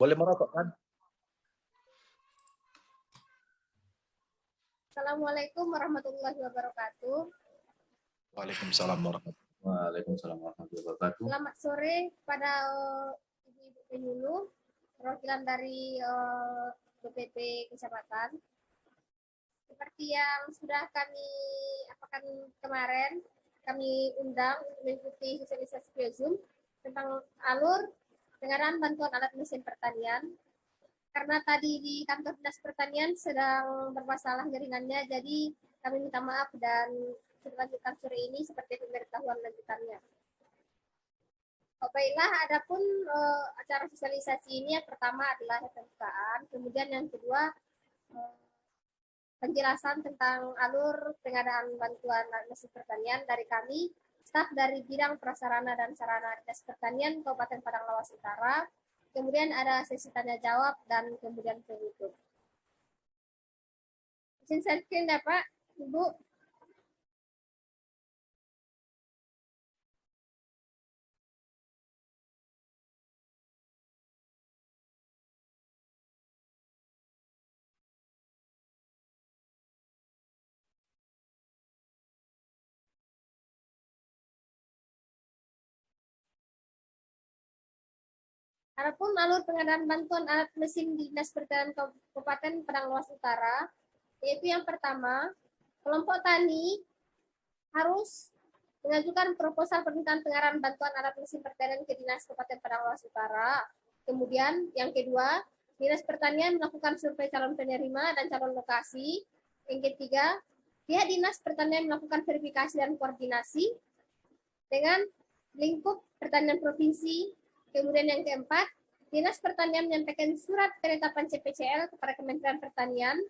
boleh merokok kan? Assalamualaikum warahmatullahi wabarakatuh. Waalaikumsalam warahmatullahi wabarakatuh. Selamat sore pada ibu-ibu penyuluh, perwakilan dari BPP Kecamatan. Seperti yang sudah kami apakan kemarin, kami undang untuk mengikuti sosialisasi via Zoom tentang alur pengadaan bantuan alat mesin pertanian. Karena tadi di kantor dinas pertanian sedang bermasalah jaringannya, jadi kami minta maaf dan lanjutan sore ini seperti pemberitahuan lanjutannya. Baiklah, adapun acara sosialisasi ini yang pertama adalah pembukaan, kemudian yang kedua penjelasan tentang alur pengadaan bantuan alat mesin pertanian dari kami, staf dari bidang prasarana dan sarana dinas pertanian Kabupaten Padang Lawas Utara. Kemudian ada sesi tanya jawab dan kemudian penutup. Izin screen ya Pak, Ibu. Adapun alur pengadaan bantuan alat mesin di Dinas Pertanian Kabupaten Padang Lawas Utara, yaitu yang pertama, kelompok tani harus mengajukan proposal permintaan pengadaan bantuan alat mesin pertanian ke Dinas Kabupaten Padang Lawas Utara. Kemudian yang kedua, Dinas Pertanian melakukan survei calon penerima dan calon lokasi. Yang ketiga, pihak Dinas Pertanian melakukan verifikasi dan koordinasi dengan lingkup pertanian provinsi. Kemudian yang keempat, Dinas Pertanian menyampaikan surat penetapan CPCL kepada Kementerian Pertanian.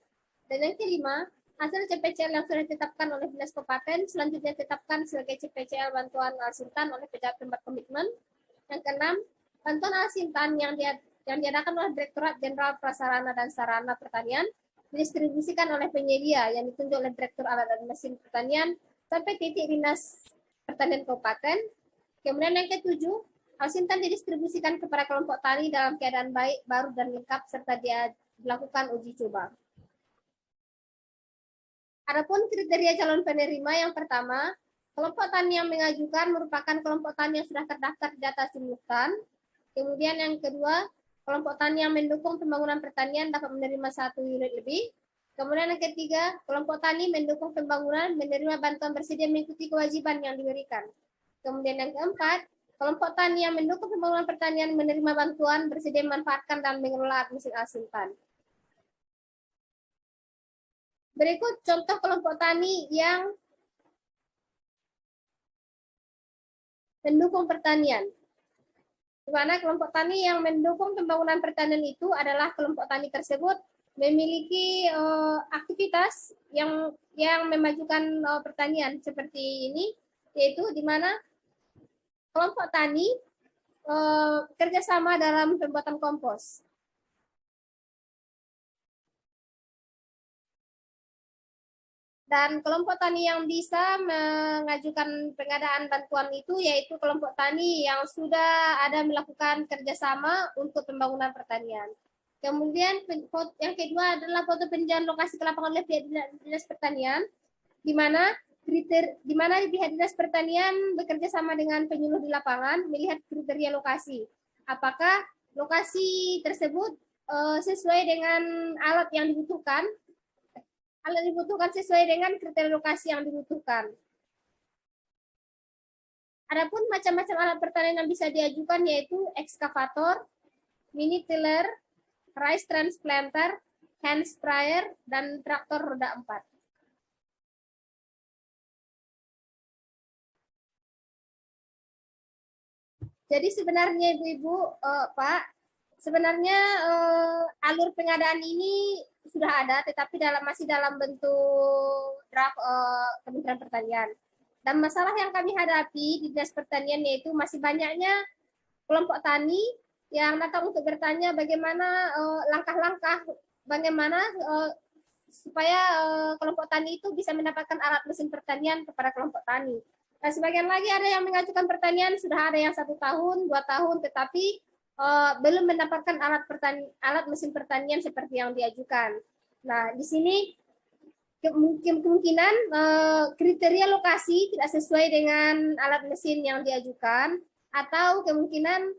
Dan yang kelima, hasil CPCL yang sudah ditetapkan oleh Dinas Kabupaten selanjutnya ditetapkan sebagai CPCL bantuan alsintan oleh pejabat tempat komitmen. Yang keenam, bantuan alsintan yang diadakan oleh Direktorat Jenderal Prasarana dan Sarana Pertanian didistribusikan oleh penyedia yang ditunjuk oleh Direktur Alat dan Mesin Pertanian sampai titik Dinas Pertanian Kabupaten. Kemudian yang ketujuh, alsintan didistribusikan kepada kelompok tani dalam keadaan baik, baru dan lengkap serta dia dilakukan uji coba. Adapun kriteria calon penerima yang pertama, kelompok tani yang mengajukan merupakan kelompok tani yang sudah terdaftar di data simultan. Kemudian yang kedua, kelompok tani yang mendukung pembangunan pertanian dapat menerima 1 unit lebih. Kemudian yang ketiga, kelompok tani mendukung pembangunan menerima bantuan bersedia mengikuti kewajiban yang diberikan. Kemudian yang keempat, kelompok tani yang mendukung pembangunan pertanian menerima bantuan bersedia memanfaatkan dan mengelola mesin alsintan. Berikut contoh kelompok tani yang mendukung pertanian. Di mana kelompok tani yang mendukung pembangunan pertanian itu adalah kelompok tani tersebut memiliki aktivitas yang memajukan pertanian seperti ini, yaitu di mana kelompok tani kerjasama dalam pembuatan kompos. Dan kelompok tani yang bisa mengajukan pengadaan bantuan itu yaitu kelompok tani yang sudah ada melakukan kerjasama untuk pembangunan pertanian. Kemudian yang kedua adalah foto peninjauan lokasi ke lapangan oleh pihak Dinas Pertanian, di mana pihak Dinas Pertanian bekerja sama dengan penyuluh di lapangan melihat kriteria lokasi. Apakah lokasi tersebut sesuai dengan alat yang dibutuhkan? Alat dibutuhkan sesuai dengan kriteria lokasi yang dibutuhkan. Adapun macam-macam alat pertanian yang bisa diajukan yaitu ekskavator, mini tiller, rice transplanter, hand sprayer, dan traktor roda 4. Jadi sebenarnya Ibu-Ibu, Pak, sebenarnya alur pengadaan ini sudah ada, tetapi masih dalam bentuk draft Kementerian Pertanian. Dan masalah yang kami hadapi di Dinas Pertanian yaitu masih banyaknya kelompok tani yang datang untuk bertanya bagaimana langkah-langkah bagaimana supaya kelompok tani itu bisa mendapatkan alat mesin pertanian kepada kelompok tani. Nah, sebagian lagi ada yang mengajukan pertanian sudah ada yang 1 tahun, 2 tahun, tetapi belum mendapatkan alat mesin pertanian seperti yang diajukan. Nah, di sini kemungkinan kriteria lokasi tidak sesuai dengan alat mesin yang diajukan, atau kemungkinan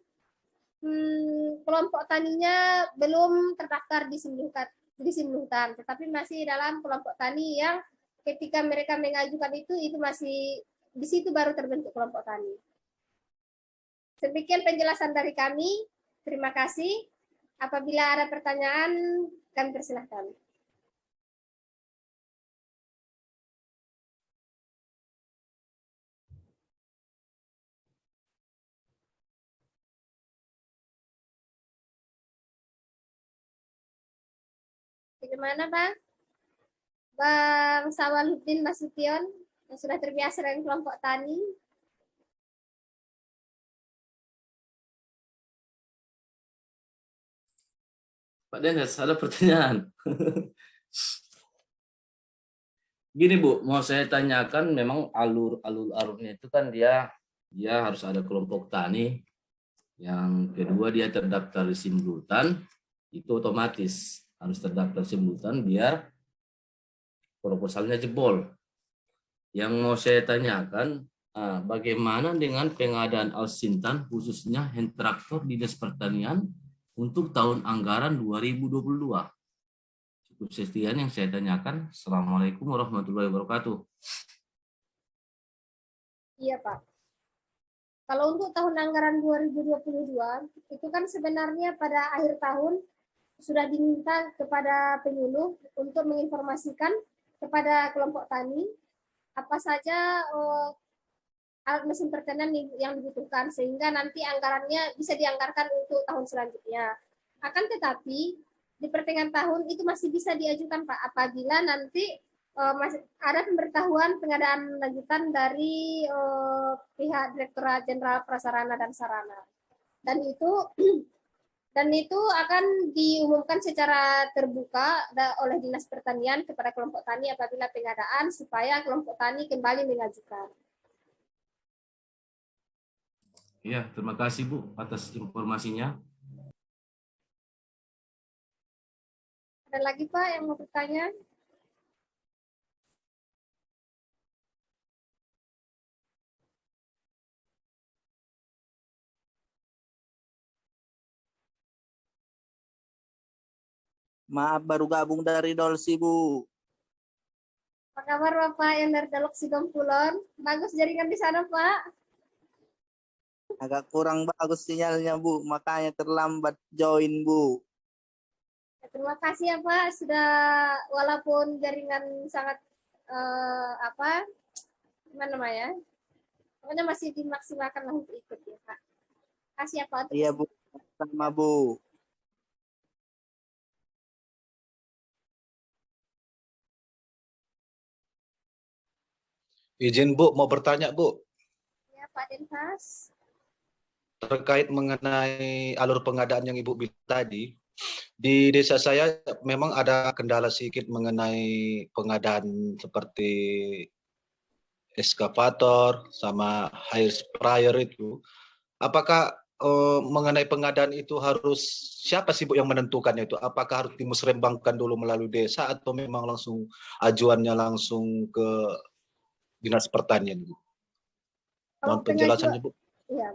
kelompok taninya belum terdaftar di Simluhutan, tetapi masih dalam kelompok tani yang ketika mereka mengajukan itu masih di situ baru terbentuk kelompok tani. Demikian penjelasan dari kami. Terima kasih. Apabila ada pertanyaan, kami persilahkan. Bagaimana, Bang? Bang Sawaluddin Nasution, yang sudah terbiasa dengan kelompok tani. Pak Dennis, ada pertanyaan. Gini Bu, mau saya tanyakan, memang alurnya itu kan dia harus ada kelompok tani, yang kedua dia terdaftar di Simluhutan, itu otomatis harus terdaftar Simluhutan biar proposalnya jebol. Yang mau saya tanyakan, bagaimana dengan pengadaan Al-Sintan khususnya hand traktor Dinas Pertanian untuk tahun anggaran 2022? Cukup sekian yang saya tanyakan. Assalamualaikum warahmatullahi wabarakatuh. Iya, Pak. Kalau untuk tahun anggaran 2022, itu kan sebenarnya pada akhir tahun sudah diminta kepada penyuluh untuk menginformasikan kepada kelompok tani apa saja alat mesin pertanian yang dibutuhkan, sehingga nanti anggarannya bisa dianggarkan untuk tahun selanjutnya. Akan tetapi di pertengahan tahun itu masih bisa diajukan, Pak, apabila nanti masih ada pemberitahuan pengadaan lanjutan dari pihak Direktorat Jenderal Prasarana dan Sarana. Dan itu akan diumumkan secara terbuka oleh Dinas Pertanian kepada kelompok tani apabila pengadaan, supaya kelompok tani kembali mengajukan. Ya, terima kasih Bu atas informasinya. Ada lagi Pak yang mau bertanya? Maaf, baru gabung dari Dolsi, Bu. Apa kabar Bapak yang dari Dalok Sidompulan? Bagus jaringan di sana, Pak. Agak kurang bagus sinyalnya, Bu. Makanya terlambat join, Bu. Terima kasih ya Pak, sudah walaupun jaringan sangat gimana namanya? Pokoknya masih dimaksimalkan lah untuk ikut ya Pak. Kasih ya Pak. Iya, Bu. Sama, Bu. Izin Bu, mau bertanya Bu. Ya Pak Denhas. Terkait mengenai alur pengadaan yang Ibu bilang tadi, di desa saya memang ada kendala sedikit mengenai pengadaan seperti eskavator sama hair sprayer itu. Apakah mengenai pengadaan itu harus siapa sih Bu yang menentukannya itu? Apakah harus dimusrembangkan dulu melalui desa atau memang langsung ajuannya langsung ke Dinas Pertanian Bu? Mohon penjelasannya Bu. Ya.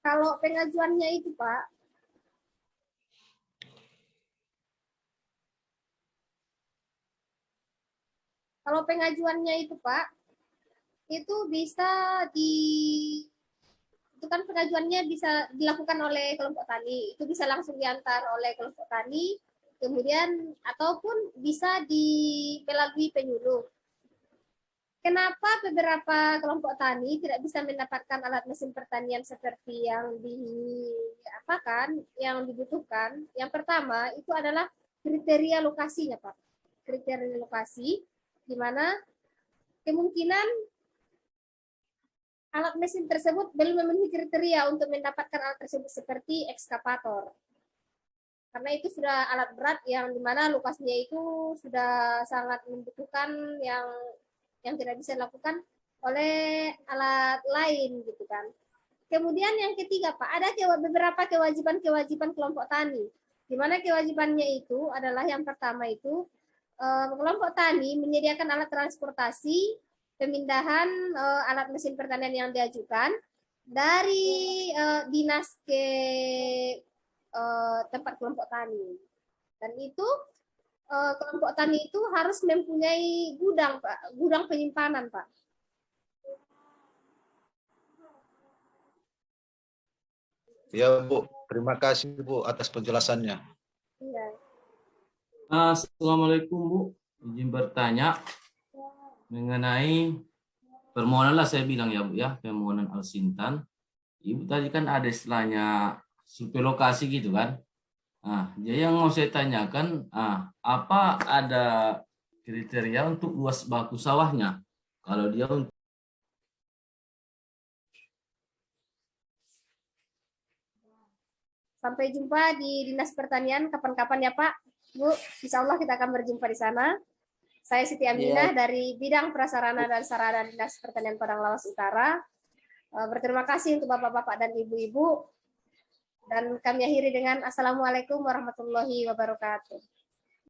Kalau pengajuannya itu Pak, itu bisa itu kan pengajuannya bisa dilakukan oleh kelompok tani, itu bisa langsung diantar oleh kelompok tani, kemudian ataupun bisa melalui penyuluh. Kenapa beberapa kelompok tani tidak bisa mendapatkan alat mesin pertanian seperti yang yang dibutuhkan? Yang pertama itu adalah kriteria lokasinya, Pak. Kriteria lokasi, di mana kemungkinan alat mesin tersebut belum memenuhi kriteria untuk mendapatkan alat tersebut, seperti ekskavator. Karena itu sudah alat berat yang dimana lokasinya itu sudah sangat membutuhkan yang tidak bisa dilakukan oleh alat lain gitu kan. Kemudian yang ketiga Pak, ada beberapa kewajiban-kewajiban kelompok tani. Di mana kewajibannya itu adalah yang pertama itu kelompok tani menyediakan alat transportasi, pemindahan alat mesin pertanian yang diajukan dari dinas ke tempat kelompok tani. Dan itu kelompok tani itu harus mempunyai gudang, Pak, gudang penyimpanan, Pak. Ya Bu, terima kasih Bu atas penjelasannya. Iya. Assalamualaikum Bu, izin bertanya mengenai permohonan lah saya bilang ya Bu ya, permohonan Al-Sintan. Ibu tadi kan ada istilahnya survei lokasi gitu kan. Jadi yang mau saya tanyakan, apa ada kriteria untuk luas baku sawahnya? Kalau dia untuk Sampai jumpa di Dinas Pertanian kapan-kapan ya Pak, Bu. Insya Allah kita akan berjumpa di sana. Saya Siti Aminah dari Bidang Prasarana dan Sarana Dinas Pertanian Padang Lawas Utara. Berterima kasih untuk Bapak-Bapak dan Ibu-Ibu. Dan kami akhiri dengan Assalamualaikum warahmatullahi wabarakatuh.